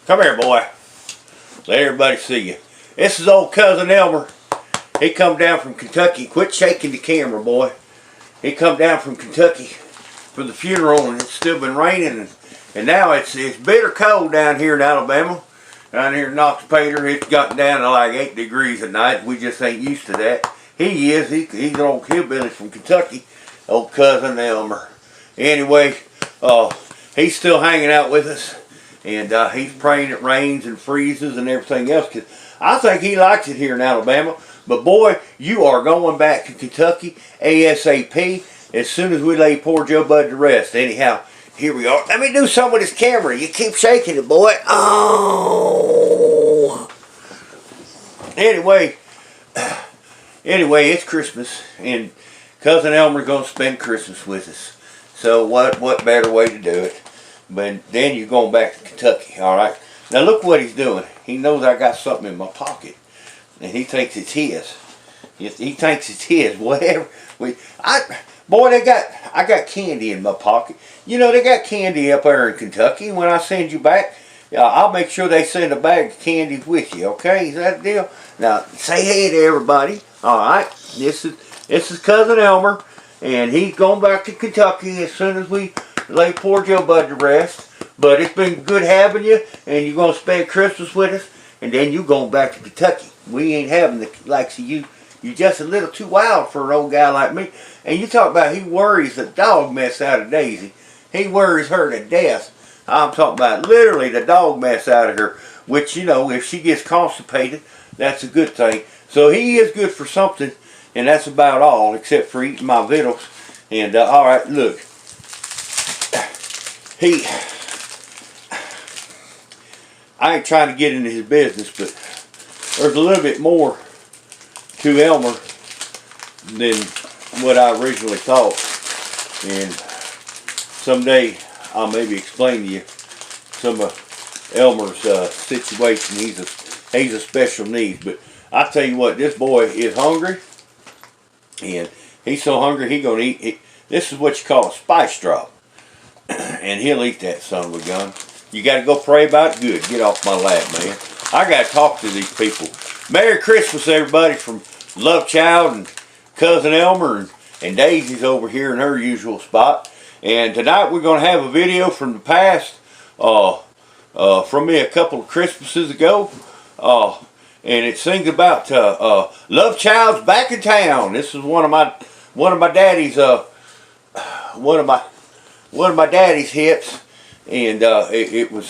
Come here, boy. Let everybody see you. This is old cousin Elmer. He come down from Kentucky. Quit shaking the camera, boy. He come down from Kentucky for the funeral, and it's still been raining, and now it's bitter cold down here in Alabama. Down here in Knoxpater, it's gotten down to like 8 degrees at night. We just ain't used to that. He's an old hillbilly from Kentucky, old cousin Elmer. Anyway, he's still hanging out with us, and he's praying it rains and freezes and everything else, because I think he likes it here in Alabama. But boy, you are going back to Kentucky ASAP as soon as we lay poor Joe Bud to rest. Anyhow, here we are. Let me do some with this camera. You keep shaking it, boy. Oh. Anyway, it's Christmas, and cousin Elmer's going to spend Christmas with us. So what better way to do it? But then you're going back to Kentucky, all right? Now look what he's doing. He knows I got something in my pocket, and he thinks it's his. He thinks it's his. Whatever. I got candy in my pocket. You know, they got candy up there in Kentucky. When I send you back, I'll make sure they send a bag of candy with you. Okay, is that the deal? Now say hey to everybody. All right, this is cousin Elmer, and he's going back to Kentucky as soon as we lay poor Joe Bud to rest. But it's been good having you, and you're gonna spend Christmas with us, and then you going back to Kentucky. We ain't having the likes of you. You're just a little too wild for an old guy like me. And you talk about he worries the dog mess out of Daisy. He worries her to death. I'm talking about literally the dog mess out of her. Which, you know, if she gets constipated, that's a good thing. So he is good for something. And that's about all, except for eating my victuals. And, alright, look. I ain't trying to get into his business, but there's a little bit more to Elmer than what I originally thought, and someday I'll maybe explain to you some of Elmer's situation. He's a special needs, but I tell you what, this boy is hungry, and he's so hungry he gonna eat. This is what you call a spice drop, and he'll eat that son of a gun. You got to go pray about it. Good, get off my lap, man. I got to talk to these people. Merry Christmas, everybody, from Love Child and cousin Elmer, and Daisy's over here in her usual spot. And tonight we're going to have a video from the past, from me a couple of Christmases ago, and it sings about Love Child's back in town. This is one of my daddy's hits, and it was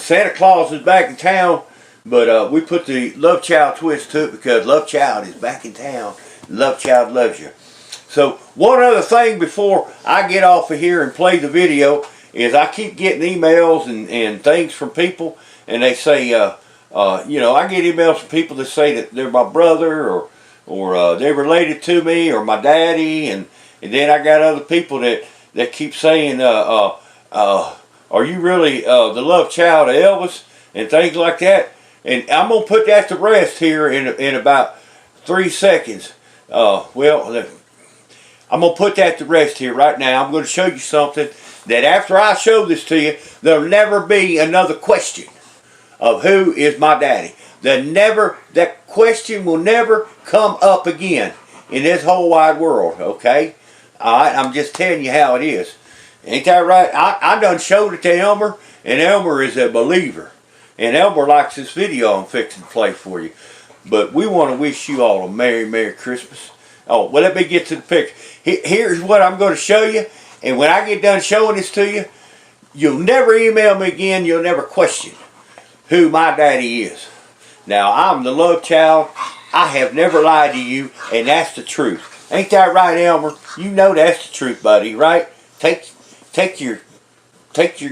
Santa Claus is back in town. But we put the Love Child twist to it because Love Child is back in town. Love Child loves you. So one other thing before I get off of here and play the video is I keep getting emails and things from people, and they say, you know, I get emails from people that say that they're my brother or they're related to me or my daddy, and then I got other people that keep saying, are you really the Love Child of Elvis and things like that? And I'm going to put that to rest here in about 3 seconds. I'm going to put that to rest here right now. I'm going to show you something that after I show this to you, there'll never be another question of who is my daddy. That question will never come up again in this whole wide world, okay? Alright, I'm just telling you how it is. Ain't that right? I done showed it to Elmer, and Elmer is a believer. And Elmer likes this video I'm fixing to play for you. But we want to wish you all a Merry, Merry Christmas. Oh, well, let me get to the picture. Here's what I'm going to show you. And when I get done showing this to you, you'll never email me again. You'll never question who my daddy is. Now, I'm the Love Child. I have never lied to you, and that's the truth. Ain't that right, Elmer? You know that's the truth, buddy, right? Take your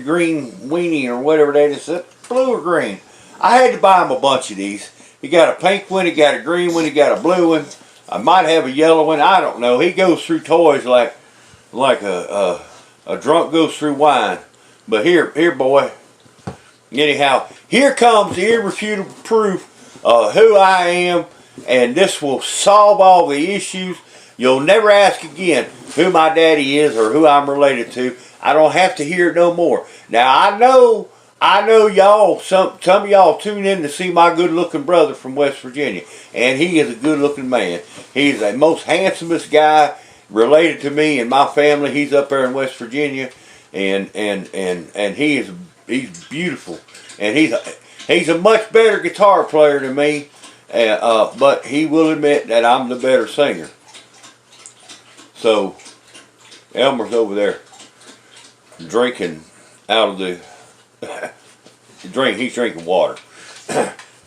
green weenie or whatever that is. Blue or green. I had to buy him a bunch of these. He got a pink one, he got a green one, he got a blue one. I might have a yellow one, I don't know. He goes through toys like a drunk goes through wine. But here boy. Anyhow, here comes the irrefutable proof of who I am, and this will solve all the issues. You'll never ask again who my daddy is or who I'm related to. I don't have to hear it no more. Now, I know I know y'all, some of y'all tune in to see my good looking brother from West Virginia. And he is a good looking man. He's the most handsomest guy related to me and my family. He's up there in West Virginia. And he's beautiful. And he's a much better guitar player than me. But he will admit that I'm the better singer. So Elmer's over there drinking out of the he's drinking water.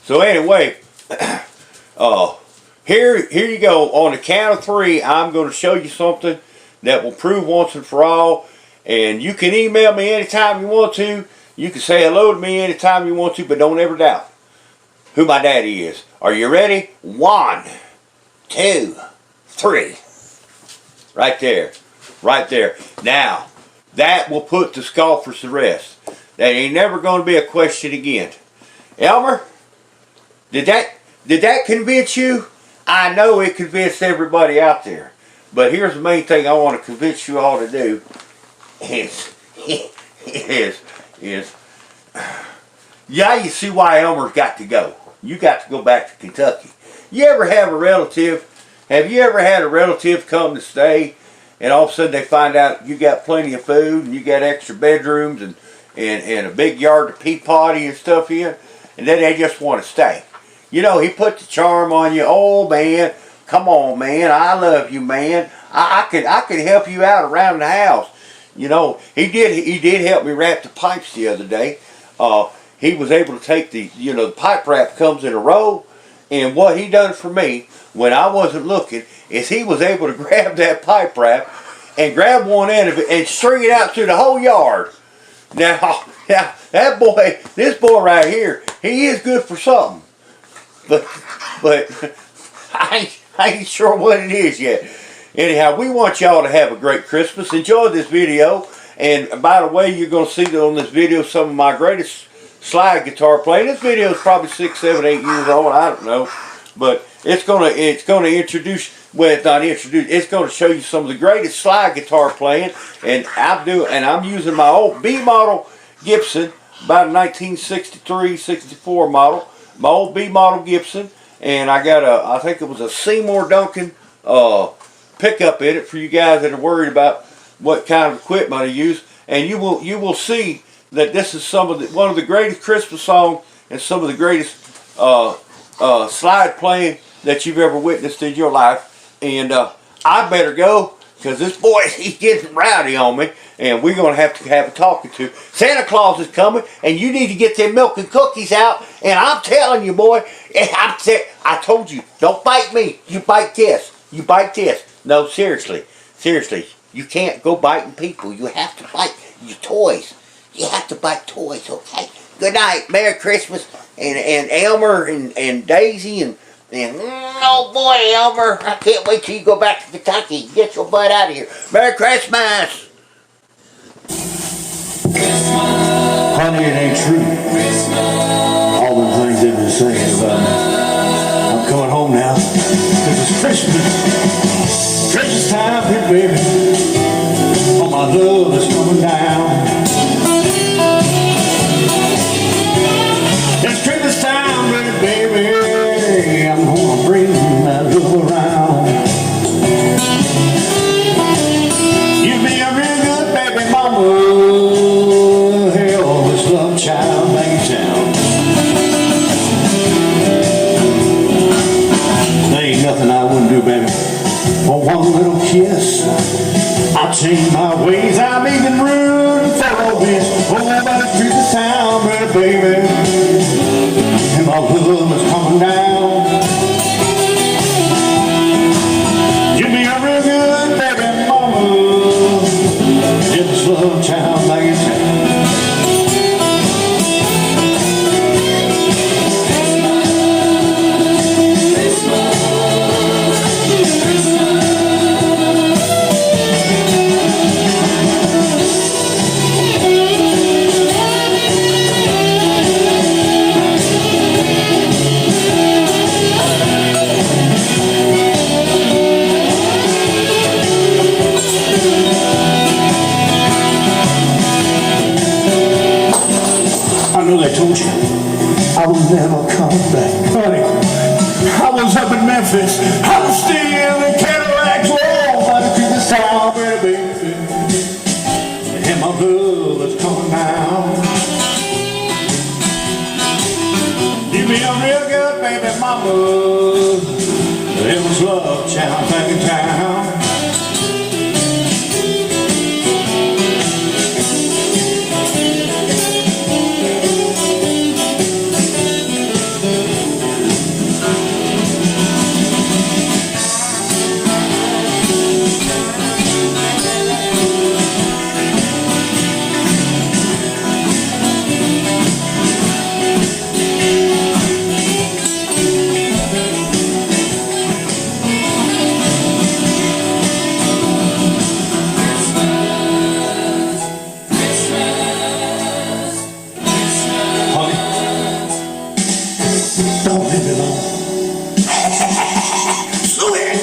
So anyway, here you go. On the count of 3, I'm going to show you something that will prove once and for all. And you can email me anytime you want to. You can say hello to me anytime you want to, but don't ever doubt who my daddy is. Are you ready? 1, 2, 3. Right there. Right there. Now, that will put the scoffers to rest. That ain't never going to be a question again. Elmer, did that convince you? I know it convinced everybody out there. But here's the main thing I want to convince you all to do is yeah, you see why Elmer's got to go. You got to go back to Kentucky. You ever have a relative? Have you ever had a relative come to stay and all of a sudden they find out you got plenty of food and you got extra bedrooms and a big yard to pee potty and stuff in, and then they just want to stay? You know, he put the charm on you. Oh man, come on man, I love you man. I could help you out around the house. You know, he did help me wrap the pipes the other day. He was able to take the pipe wrap comes in a row, and what he done for me when I wasn't looking is he was able to grab that pipe wrap and grab one end of it and string it out through the whole yard. Now this boy right here, he is good for something, but I ain't sure what it is yet. Anyhow, we want y'all to have a great Christmas. Enjoy this video. And by the way, you're going to see on this video some of my greatest slide guitar playing. This video is probably 6, 7, 8 years old. I don't know. But it's going to introduce, well, it's not introduce, it's going to show you some of the greatest slide guitar playing. And I'm using my old B model Gibson, about a 1963, 64 model. My old B model Gibson. And I got I think it was a Seymour Duncan pickup in it for you guys that are worried about what kind of equipment I use. And you will see that this is one of the greatest Christmas songs and some of the greatest slide playing that you've ever witnessed in your life. And I better go because this boy, he's getting rowdy on me, and we're going to have a talking to. Santa Claus is coming, and you need to get them milk and cookies out. And I'm telling you, boy, I told you, don't bite me. You bite this. You bite this. No, seriously, you can't go biting people. You have to bite your toys. You have to bite toys, okay? Good night. Merry Christmas. And Elmer and Daisy and oh boy, Elmer, I can't wait till you go back to Kentucky. Get your butt out of here. Merry Christmas. Honey, it ain't true. All the things they've been saying about me. I'm coming home now because it's Christmas. Christmas time here, baby. All my love is coming down. It's Christmas time, baby. I'm gonna bring my love around. You be a real good baby mama. Elvis love child back in town. There ain't nothing I wouldn't do, baby. For one little kiss, I'll change my ways. I'm even rude for a wish. Oh, but it's Christmas time, baby. And my love is coming down. Give me a real good baby mama. It's love child back in town. I know they told you I would never come back. Honey, I was up in Memphis. I was still in Cadillacs. Oh, but to the sound, baby. And my blood was coming down. You be a real good baby mama. It was love child back in town. Don't leave me alone. Sweet.